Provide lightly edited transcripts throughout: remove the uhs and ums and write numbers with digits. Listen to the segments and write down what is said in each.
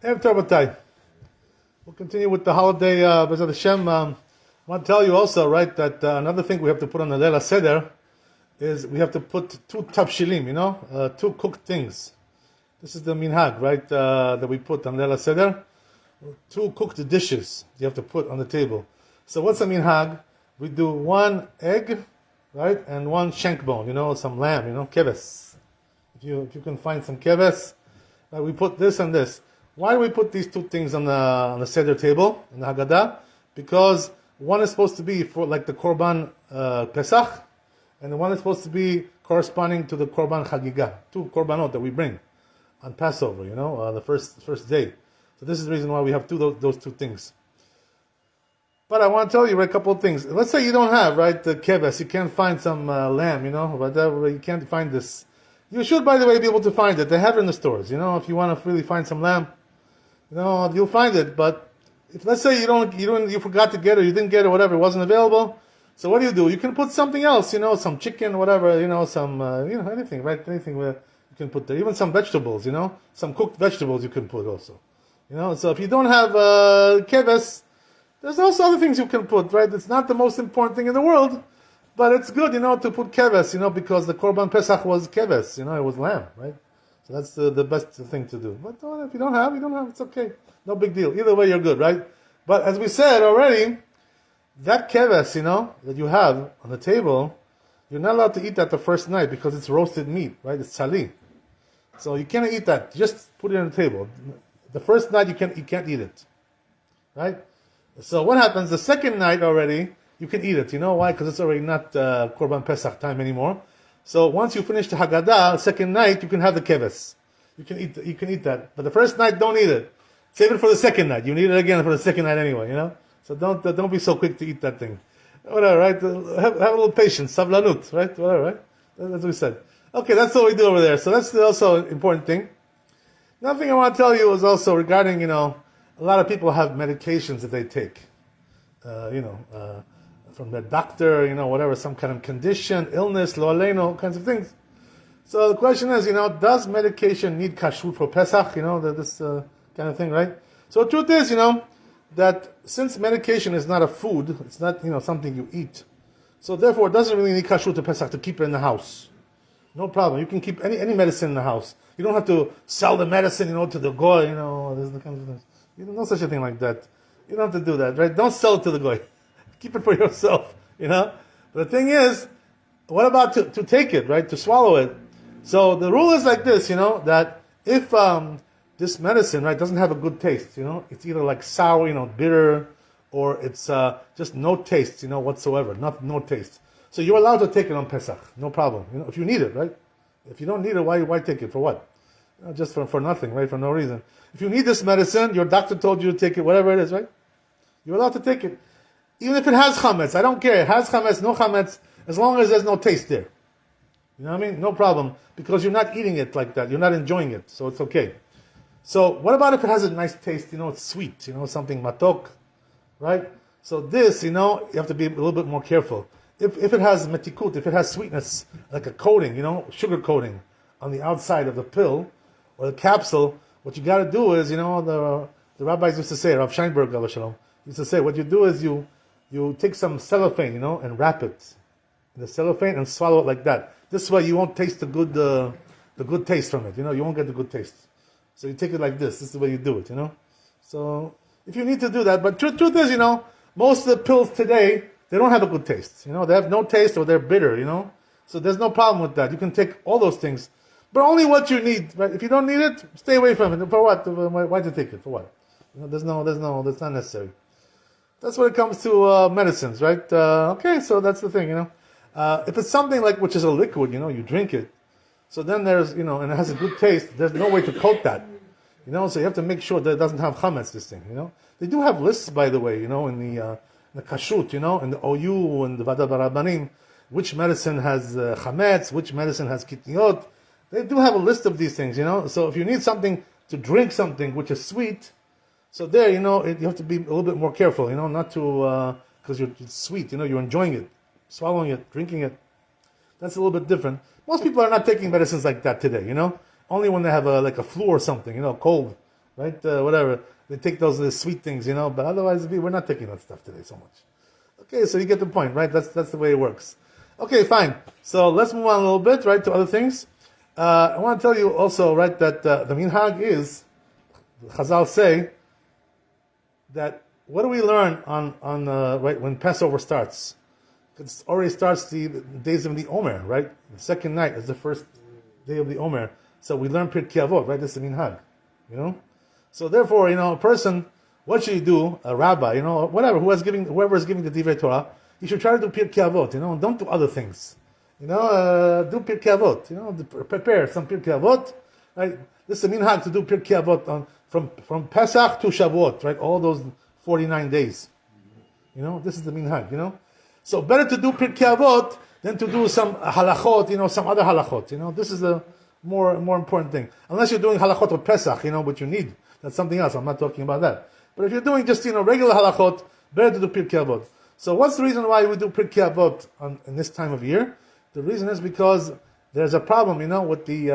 After Rabotai, we'll continue with the holiday. B'ezrat Hashem. I want to tell you also, right, that another thing we have to put on the Leila Seder is we have to put two tavshilim, two cooked things. This is the minhag, right, that we put on Leila Seder. Two cooked dishes you have to put on the table. So what's a minhag? We do one egg, right, and one shank bone, some lamb, keves. If you can find some keves, we put this and this. Why do we put these two things on the Seder table, in the Haggadah? Because one is supposed to be for like the Korban Pesach, and the one is supposed to be corresponding to the Korban Chagiga, two Korbanot that we bring on Passover, the first day. So this is the reason why we have those two things. But I want to tell you a couple of things. Let's say you don't have, right, the keves, you can't find some lamb, whatever, you can't find this. You should, by the way, be able to find it. They have it in the stores, if you want to really find some lamb, you'll find it. But if, let's say you forgot to get it, you didn't get it, whatever, it wasn't available. So what do? You can put something else, some chicken, whatever, some, anything, right? Anything where you can put there. Even some vegetables, some cooked vegetables you can put also. So if you don't have keves, there's also other things you can put, right? It's not the most important thing in the world, but it's good, to put keves, because the Korban Pesach was keves, it was lamb, right? So that's the best thing to do. But if you don't have, it's okay. No big deal. Either way, you're good, right? But as we said already, that keves, that you have on the table, you're not allowed to eat that the first night because it's roasted meat, right? It's tzali. So you can't eat that. Just put it on the table. The first night you can't eat it, right? So what happens? The second night already you can eat it. You know why? Because it's already not Korban Pesach time anymore. So once you finish the Haggadah, second night you can have the keves. You can eat that. But the first night, don't eat it. Save it for the second night. You need it again for the second night anyway. So don't be so quick to eat that thing. Whatever, right? Have a little patience, sablanut, right? Whatever, right? That's what we said. Okay, that's what we do over there. So that's also an important thing. Another thing I want to tell you is also regarding, a lot of people have medications that they take, from their doctor, whatever, some kind of condition, illness, lo aleinu, all kinds of things. So the question is, does medication need kashrut for Pesach, this kind of thing, right? So the truth is, that since medication is not a food, it's not, something you eat, so therefore it doesn't really need kashrut to Pesach to keep it in the house. No problem. You can keep any medicine in the house. You don't have to sell the medicine, to the goy, there's the kind of things. No such a thing like that. You don't have to do that, right? Don't sell it to the goy. Keep it for yourself, But the thing is, what about to take it, right? To swallow it. So the rule is like this, that if this medicine, right, doesn't have a good taste, it's either like sour, bitter, or it's just no taste, whatsoever, no taste. So you're allowed to take it on Pesach, no problem. If you need it, right? If you don't need it, why take it? For what? Just for nothing, right? For no reason. If you need this medicine, your doctor told you to take it, whatever it is, right? You're allowed to take it. Even if it has chametz, I don't care. It has chametz, no chametz, as long as there's no taste there. You know what I mean? No problem. Because you're not eating it like that. You're not enjoying it. So it's okay. So what about if it has a nice taste? It's sweet. Something matok, right? So this, you have to be a little bit more careful. If it has metikut, if it has sweetness, like a coating, sugar coating on the outside of the pill or the capsule, what you got to do is, the rabbis used to say, Rav Sheinberg, Alav Shalom, used to say, what you do is you take some cellophane, and wrap it in the cellophane and swallow it like that. This way you won't taste the good taste from it. You won't get the good taste. So you take it like this. This is the way you do it. So if you need to do that, but truth is, most of the pills today, they don't have a good taste. They have no taste or they're bitter. So there's no problem with that. You can take all those things, but only what you need. Right? If you don't need it, stay away from it. For what? Why to take it? For what? That's not necessary. That's when it comes to medicines, right? Okay, so that's the thing, if it's something like which is a liquid, you drink it. So then there's, and it has a good taste. There's no way to coat that, So you have to make sure that it doesn't have chametz. This thing, They do have lists, by the way, in the kashrut, in the OU and the Vada Barabanim, which medicine has chametz, which medicine has kitniot. They do have a list of these things, So if you need something to drink something which is sweet, so there, you have to be a little bit more careful, not to, because it's sweet, you're enjoying it, swallowing it, drinking it. That's a little bit different. Most people are not taking medicines like that today, Only when they have a flu or something, cold, right? Whatever. They take those sweet things, but otherwise we're not taking that stuff today so much. Okay, so you get the point, right? That's the way it works. Okay, fine. So let's move on a little bit, right, to other things. I want to tell you also, right, that the minhag is, Chazal say, that what do we learn on right, when Passover starts? It already starts the days of the Omer, right? The second night is the first day of the Omer. So we learn Pirkeh Avot, right? This is the minhag, So therefore, a person, what should he do? A rabbi, whatever, whoever is giving the Divrei Torah, he should try to do Pirkeh Avot, don't do other things. Do Pirkeh Avot, prepare some Pirkeh Avot, right? This is the minhag to do Pirkeh Avot from Pesach to Shavuot, right? All those 49 days. This is the minhag, So better to do Pirkei Avot than to do some halachot, some other halachot. This is the more important thing. Unless you're doing halachot of Pesach, which you need. That's something else. I'm not talking about that. But if you're doing just, regular halachot, better to do Pirkei Avot. So what's the reason why we do Pirkei Avot in this time of year? The reason is because there's a problem, with the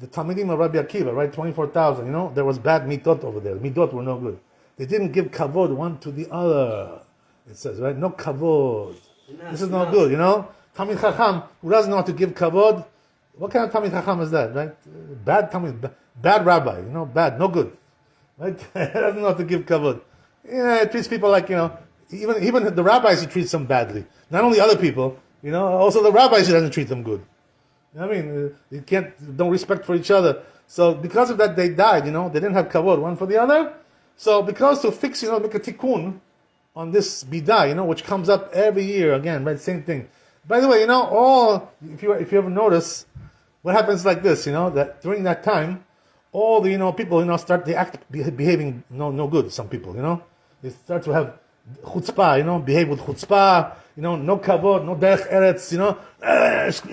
Talmidim of Rabbi Akiva, right? 24,000, there was bad midot over there. The midot were no good. They didn't give kavod one to the other. It says, right? No kavod. This is not good, Talmid Chacham, who doesn't know how to give kavod, what kind of Talmid Chacham is that, right? Bad Talmid, bad rabbi, bad, no good. Right? Doesn't know how to give kavod. Yeah, it treats people like, even the rabbis, he treats them badly. Not only other people, also the rabbis, he doesn't treat them good. You don't respect for each other. So because of that, they died, they didn't have kavod one for the other. So because to fix, make a tikkun on this bidah, which comes up every year again, right? Same thing. By the way, if you ever notice, what happens like this, that during that time, all the people they act behaving no good. Some people, they start to have chutzpah, behave with chutzpah, no kavod, no derech eretz,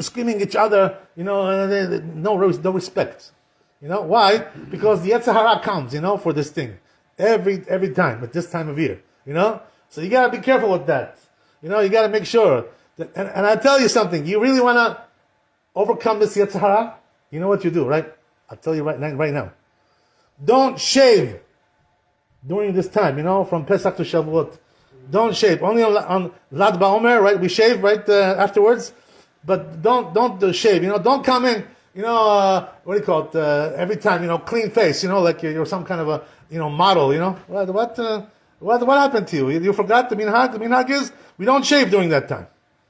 screaming each other, no respect. Why? Because the Yetzer Hara comes, for this thing every time at this time of year, So you gotta be careful with that. You gotta make sure that. And I tell you something, you really wanna overcome this Yetzer Hara? You know what you do, right? I'll tell you right now. Don't shave during this time, from Pesach to Shavuot. Don't shave. Only on Lad Ba'omer, right? We shave right afterwards, but don't shave. Don't come in. What do you call it? Every time, clean face. Like you're some kind of a model. What happened to you? You forgot the minhag. The minhag is we don't shave during that time.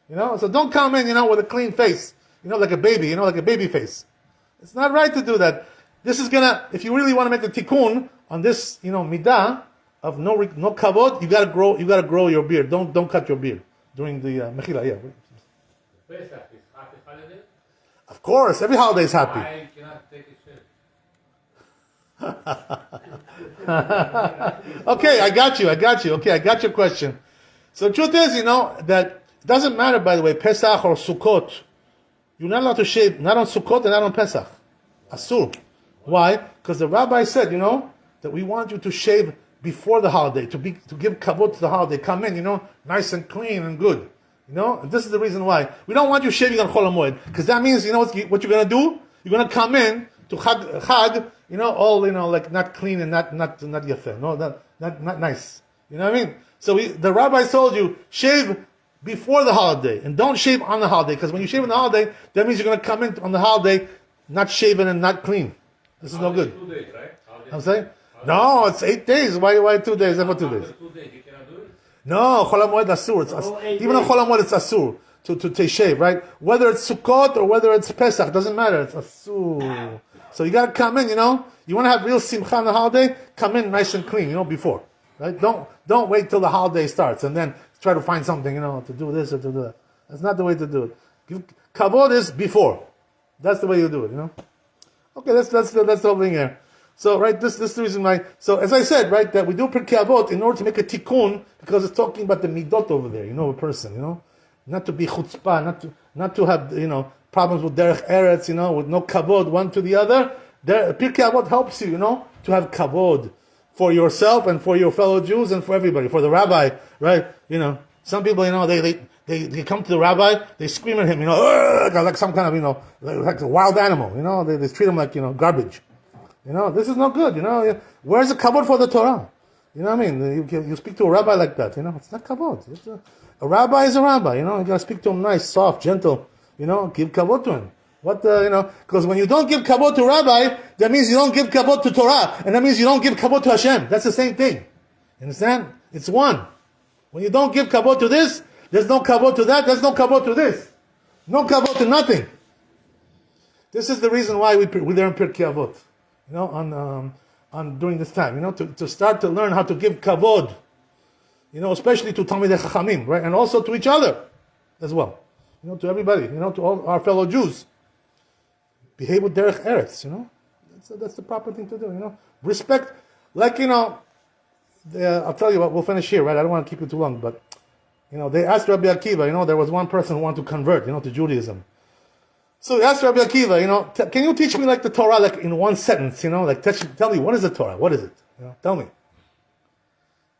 So don't come in, with a clean face. Like a baby. Like a baby face. It's not right to do that. This is if you really want to make the tikkun on this, midah of no kavod, you gotta grow your beard. Don't cut your beard during the mechila. Yeah. Pesach is happy holiday. Of course, every holiday is happy. I cannot take a shave. Okay, I got you. Okay, I got your question. So the truth is, that it doesn't matter, by the way, Pesach or Sukkot. You're not allowed to shave, not on Sukkot and not on Pesach. Asur. Why? Because the rabbi said, that we want you to shave before the holiday, to give kavod to the holiday. Come in, nice and clean and good. And this is the reason why. We don't want you shaving on Chol HaMoed, because that means, what you're going to do? You're going to come in to Chag, all, like not clean and not yafeh. No, not nice. You know what I mean? So the rabbi told you, shave before the holiday, and don't shave on the holiday, because when you shave on the holiday, that means you're going to come in on the holiday not shaven and not clean. This is no good. 2 days, right? I'm saying? No, it's 8 days. Why 2 days? Never 2 days. After 2 days, you cannot do it? No, Chol HaMoed asur. Even on Chol HaMoed it's asur to shave, right? Whether it's Sukkot or whether it's Pesach, doesn't matter. It's asur. So you got to come in, You want to have real simcha on the holiday? Come in nice and clean, before. Right? Don't wait till the holiday starts and then try to find something, to do this or to do that. That's not the way to do it. Kavod is before. That's the way you do it, Okay, that's the whole thing here. So, right, this is the reason why. So, as I said, right, that we do Pirkei Avot in order to make a tikkun, because it's talking about the midot over there, a person, not to be chutzpah, not to have, problems with derech eretz, with no kavod one to the other. Pirkei Avot helps you, to have kavod for yourself and for your fellow Jews and for everybody, for the rabbi, right? Some people, they come to the rabbi, they scream at him, like some kind of, like a wild animal, they treat him like, garbage. You know, this is not good. You know, where's the kavod for the Torah? You know what I mean? You speak to a rabbi like that. You know, it's not kavod. A rabbi is a rabbi. You know, you gotta speak to him nice, soft, gentle. You know, give kavod to him. Because when you don't give kavod to rabbi, that means you don't give kavod to Torah, and that means you don't give kavod to Hashem. That's the same thing. You understand? It's one. When you don't give kavod to this, there's no kavod to that. There's no kavod to this. No kavod to nothing. This is the reason why we learn Pirkeh Avot. You know, on during this time. You know, to start to learn how to give kavod. You know, especially to Talmidei Chachamim, right, and also to each other as well. You know, to everybody. You know, to all our fellow Jews. Behave with derech eretz, you know. That's the proper thing to do, you know. Respect, like, you know, I'll tell you what, we'll finish here, right? I don't want to keep it too long, but, you know, they asked Rabbi Akiva, you know, there was one person who wanted to convert, you know, to Judaism. So they asked Rabbi Akiva, you know, can you teach me like the Torah, like in one sentence, you know, like tell me, what is the Torah? What is it? You know, tell me.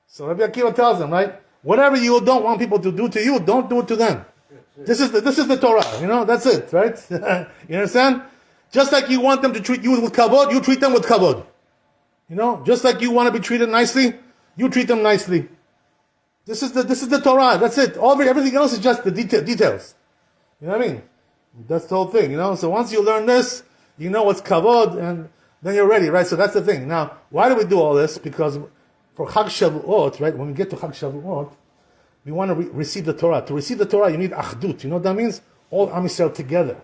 So Rabbi Akiva tells them, right, whatever you don't want people to do to you, don't do it to them. This is the Torah, you know, that's it, right? You understand? Just like you want them to treat you with kavod, you treat them with kavod. You know, just like you want to be treated nicely, you treat them nicely. This is the Torah. That's it. Everything else is just the details. You know what I mean? That's the whole thing. You know. So once you learn this, you know what's kavod, and then you're ready, right? So that's the thing. Now, why do we do all this? Because for Chag Shavuot, right? When we get to Chag Shavuot, we want to receive the Torah. To receive the Torah, you need achdut. You know what that means? All Am Yisrael together.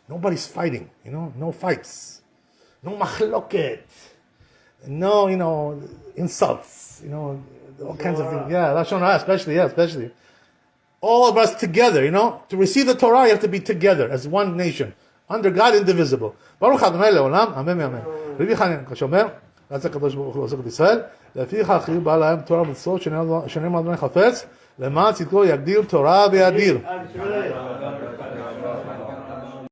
Nobody's fighting, you know, no fights, no machloket, no, you know, insults, you know, all kinds of things. Yeah, Lashon Hara, especially. All of us together, you know, to receive the Torah, you have to be together as one nation, under God, indivisible. Baruch Adonai leolam, amen, amen. Rabbi Chanan Kashomer, רצה הקדוש ברוך הוא לעשות את ישראל, לפיכך חיוב בא להם תורה ומצוות שנאמר אדוני חפץ, למען צדקו יגדיר תורה וידיר.